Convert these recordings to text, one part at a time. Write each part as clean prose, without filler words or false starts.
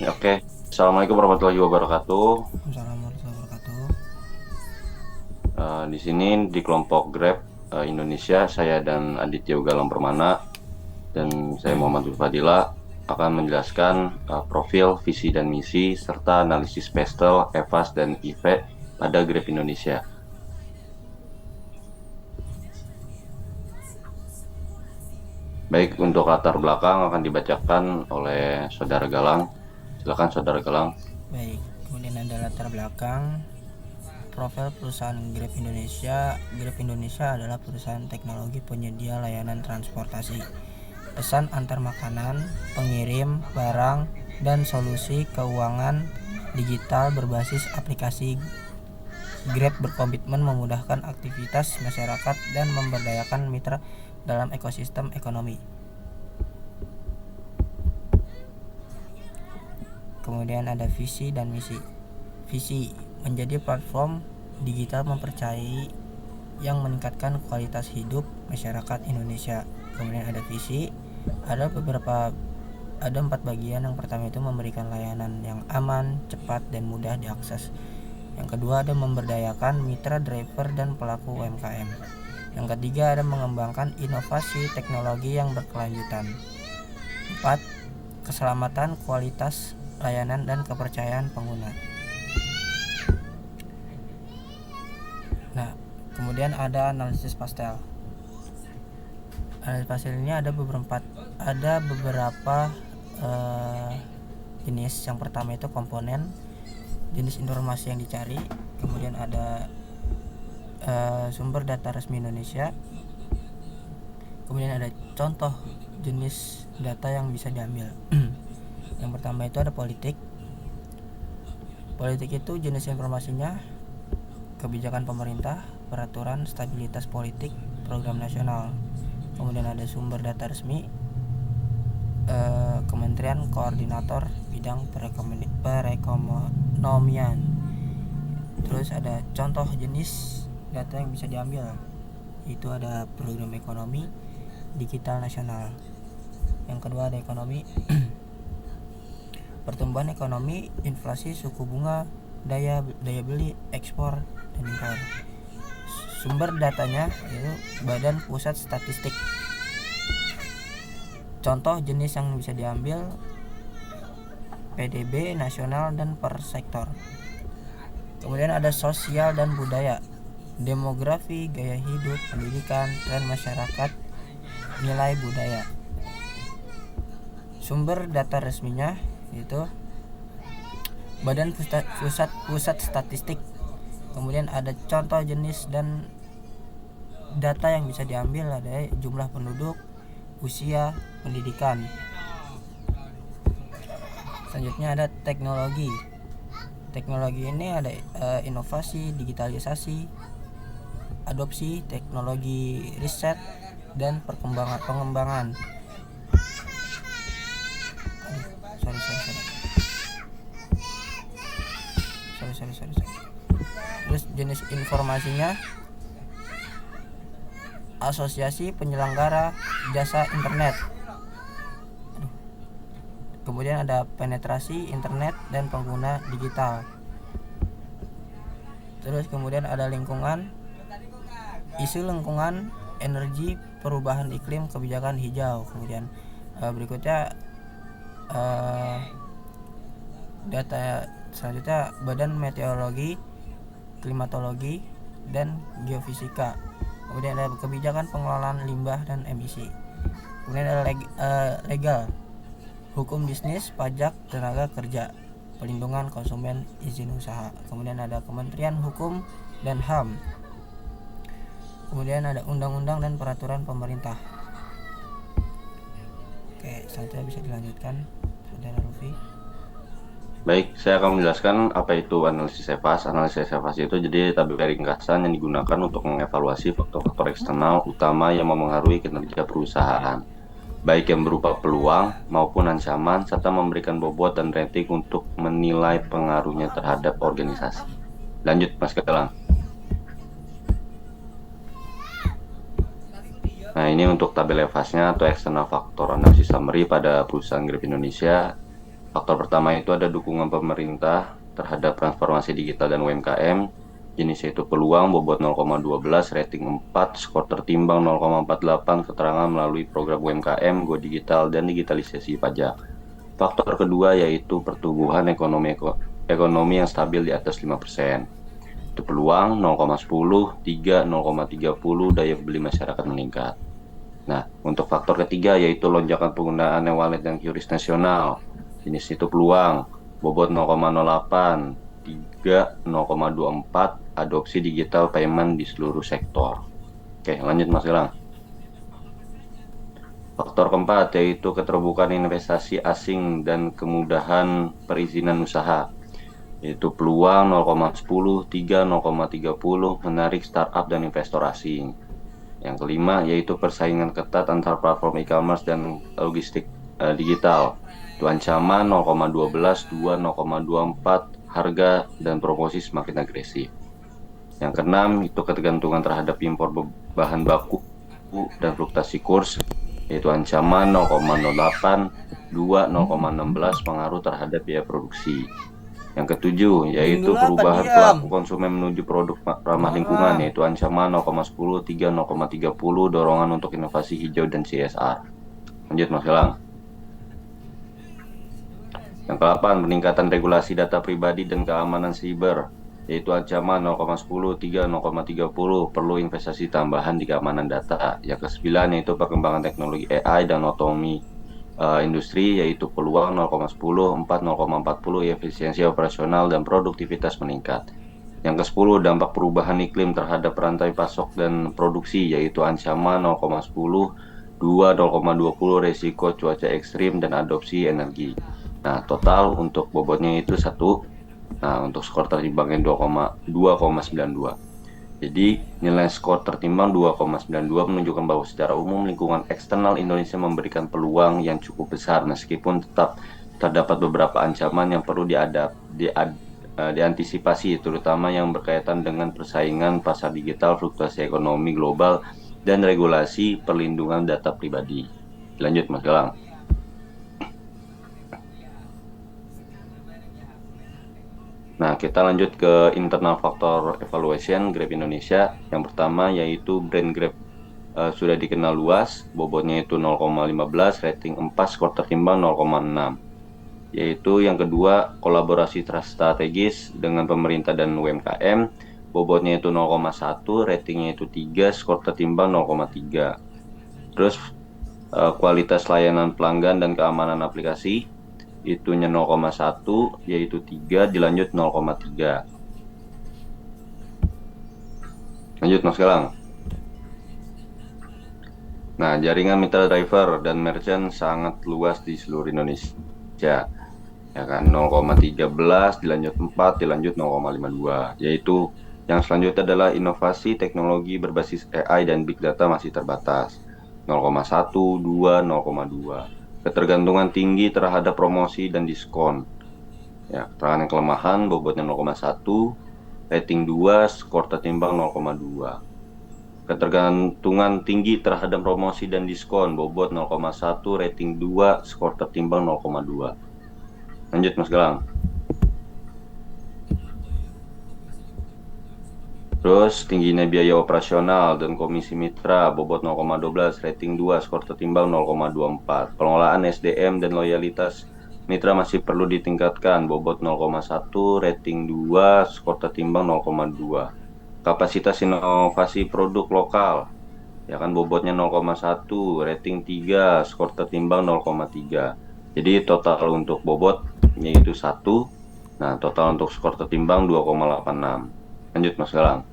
Oke, Assalamualaikum warahmatullahi wabarakatuh. Assalamualaikum warahmatullahi wabarakatuh. Di sini di kelompok Grab Indonesia, saya dan Aditya Ugalang Permana dan saya Muhammad Fadila akan menjelaskan profil, visi dan misi serta analisis PESTEL, EVAS dan IVE pada Grab Indonesia. Baik, untuk latar belakang akan dibacakan oleh Saudara Galang. Silakan Saudara Galang. Baik, kemudian ada latar belakang profil perusahaan Grab Indonesia. Grab Indonesia adalah perusahaan teknologi penyedia layanan transportasi, pesan antar makanan, pengirim barang, dan solusi keuangan digital berbasis aplikasi. Grab berkomitmen memudahkan aktivitas masyarakat dan memberdayakan mitra dalam ekosistem ekonomi. Kemudian ada visi dan misi. Visi menjadi platform digital mempercayai yang meningkatkan kualitas hidup masyarakat Indonesia. Kemudian ada visi, ada 4 bagian. Yang pertama itu memberikan layanan yang aman, cepat, dan mudah diakses. Yang kedua ada memberdayakan mitra driver dan pelaku UMKM. Yang ketiga ada mengembangkan inovasi teknologi yang berkelanjutan. 4. Keselamatan, kualitas layanan, dan kepercayaan pengguna. Nah, kemudian ada analisis pastel. Analisis pastel ini ada beberapa jenis. Yang pertama itu komponen, jenis informasi yang dicari. Kemudian ada sumber data resmi Indonesia. Kemudian ada contoh jenis data yang bisa diambil. Yang pertama itu ada politik. Politik itu jenis informasinya kebijakan pemerintah, peraturan, stabilitas politik, program nasional. Kemudian ada sumber data resmi, Kementerian Koordinator Bidang Perekonomian. Terus ada contoh jenis data yang bisa diambil, itu ada program ekonomi digital nasional. Yang kedua ada ekonomi, pertumbuhan ekonomi, inflasi, suku bunga, daya beli, ekspor, dan impor. Sumber datanya yaitu Badan Pusat Statistik. Contoh jenis yang bisa diambil PDB nasional dan per sektor. Kemudian ada sosial dan budaya, demografi, gaya hidup, pendidikan, tren masyarakat, nilai budaya. Sumber data resminya itu Badan Pusat Statistik. Kemudian ada contoh jenis dan data yang bisa diambil, ada jumlah penduduk, usia, pendidikan. Selanjutnya ada teknologi. Teknologi ini ada inovasi, digitalisasi, adopsi teknologi, riset, dan pengembangan. Sorry. Terus jenis informasinya asosiasi penyelenggara jasa internet. Kemudian ada penetrasi internet dan pengguna digital. Terus kemudian ada lingkungan, isu lingkungan, energi, perubahan iklim, kebijakan hijau. Kemudian berikutnya data selanjutnya Badan Meteorologi, Klimatologi, dan Geofisika. Kemudian ada kebijakan pengelolaan limbah dan emisi. Kemudian ada legal, hukum bisnis, pajak, tenaga kerja, pelindungan konsumen, izin usaha. Kemudian ada Kementerian Hukum dan HAM. Kemudian ada undang-undang dan peraturan pemerintah. Oke, selanjutnya bisa dilanjutkan, Saudara Luffy. Baik, saya akan menjelaskan apa itu analisis EVAS. Analisis EVAS itu jadi tabel ringkasan yang digunakan untuk mengevaluasi faktor-faktor eksternal utama yang memengaruhi kinerja perusahaan, baik yang berupa peluang maupun ancaman, serta memberikan bobot dan rating untuk menilai pengaruhnya terhadap organisasi. Lanjut, Mas Galang. Nah, ini untuk tabel EVAS-nya atau External Factor Analysis Summary pada perusahaan Grab Indonesia. Faktor pertama itu ada dukungan pemerintah terhadap transformasi digital dan UMKM. Jenisnya itu peluang, bobot 0,12, rating 4, skor tertimbang 0,48, keterangan melalui program UMKM, Go Digital, dan digitalisasi pajak. Faktor kedua yaitu pertumbuhan ekonomi yang stabil di atas 5%. Itu peluang 0,10, 3, 0,30, daya beli masyarakat meningkat. Nah, untuk faktor ketiga yaitu lonjakan penggunaan e-wallet dan QRIS nasional. Jenis itu peluang, bobot 0,08, 3, 0,24, adopsi digital payment di seluruh sektor. Oke, lanjut Mas Gilang. Faktor keempat yaitu keterbukaan investasi asing dan kemudahan perizinan usaha. Yaitu peluang 0,10, 3, 0,30, menarik startup dan investor asing. Yang kelima yaitu persaingan ketat antar platform e-commerce dan logistik digital. Itu ancaman 0,12, 2, 0,24, harga dan promosi semakin agresif. Yang keenam itu ketergantungan terhadap impor bahan baku dan fluktuasi kurs, yaitu ancaman 0,08, 2, 0,16, pengaruh terhadap biaya produksi. Yang ketujuh, yaitu perubahan perilaku konsumen menuju produk ramah lingkungan, yaitu ancaman 0,10, 3, 0,30, dorongan untuk inovasi hijau dan CSR. Lanjut Mas Gilang. Yang ke-8, peningkatan regulasi data pribadi dan keamanan siber, yaitu ancaman 0,10, 3, 0,30, perlu investasi tambahan di keamanan data. Yang ke-9, yaitu perkembangan teknologi AI dan otonomi industri, yaitu peluang 0,10, 4, 0,40, efisiensi operasional dan produktivitas meningkat. Yang ke-10, dampak perubahan iklim terhadap rantai pasok dan produksi, yaitu ancaman 0,10, 2, 0,20, resiko cuaca ekstrim dan adopsi energi. Nah, total untuk bobotnya itu 1. Nah, untuk skor tertimbangnya 2,92. Jadi, nilai skor tertimbang 2,92 menunjukkan bahwa secara umum lingkungan eksternal Indonesia memberikan peluang yang cukup besar, meskipun tetap terdapat beberapa ancaman yang perlu diantisipasi, terutama yang berkaitan dengan persaingan pasar digital, fluktuasi ekonomi global, dan regulasi perlindungan data pribadi. Lanjut, Mas Galang. Nah, kita lanjut ke internal faktor evaluation Grab Indonesia. Yang pertama yaitu brand Grab sudah dikenal luas, bobotnya itu 0,15, rating 4, skor tertimbang 0,6. Yaitu yang kedua, kolaborasi strategis dengan pemerintah dan UMKM, bobotnya itu 0,1, ratingnya itu 3, skor tertimbang 0,3. Terus kualitas layanan pelanggan dan keamanan aplikasi, itunya 0,1, yaitu 3, dilanjut 0,3. Lanjut Mas Galang. Nah, jaringan mitra driver dan merchant sangat luas di seluruh Indonesia. Ya kan, 0,13, dilanjut 4, dilanjut 0,52. Yaitu yang selanjutnya adalah inovasi teknologi berbasis AI dan big data masih terbatas. 0,1, 2, 0,2. Ketergantungan tinggi terhadap promosi dan diskon. Ya, keterangan yang kelemahan, bobotnya 0,1, rating 2, skor tertimbang 0,2. Ketergantungan tinggi terhadap promosi dan diskon, bobot 0,1, rating 2, skor tertimbang 0,2. Lanjut Mas Galang. Terus tingginya biaya operasional dan komisi mitra, bobot 0,12, rating 2, skor tertimbang 0,24. Pengelolaan SDM dan loyalitas mitra masih perlu ditingkatkan, bobot 0,1, rating 2, skor tertimbang 0,2. Kapasitas inovasi produk lokal, ya kan, bobotnya 0,1, rating 3, skor tertimbang 0,3. Jadi total untuk bobotnya itu 1. Nah, total untuk skor tertimbang 2,86. Lanjut Mas Galang.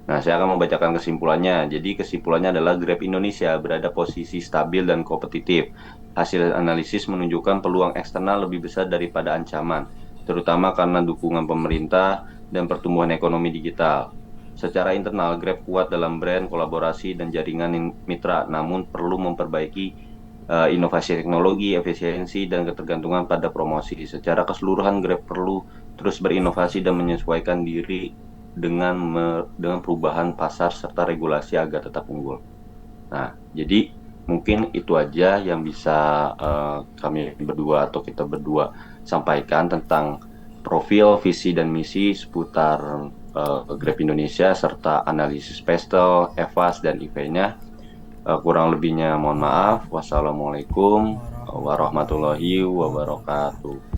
Nah, saya akan membacakan kesimpulannya. Jadi kesimpulannya adalah Grab Indonesia berada posisi stabil dan kompetitif. Hasil analisis menunjukkan peluang eksternal lebih besar daripada ancaman, terutama karena dukungan pemerintah dan pertumbuhan ekonomi digital. Secara internal, Grab kuat dalam brand, kolaborasi, dan jaringan mitra, namun perlu memperbaiki inovasi teknologi, efisiensi, dan ketergantungan pada promosi. Secara keseluruhan, Grab perlu terus berinovasi dan menyesuaikan diri dengan perubahan pasar serta regulasi agar tetap unggul. Nah, jadi Mungkin itu aja yang bisa kami berdua atau kita berdua sampaikan tentang profil, visi, dan misi seputar Grab Indonesia serta analisis PESTEL, EVAS, dan IV-nya. Kurang lebihnya mohon maaf. Wassalamualaikum warahmatullahi warahmatullahi wabarakatuh. wabarakatuh.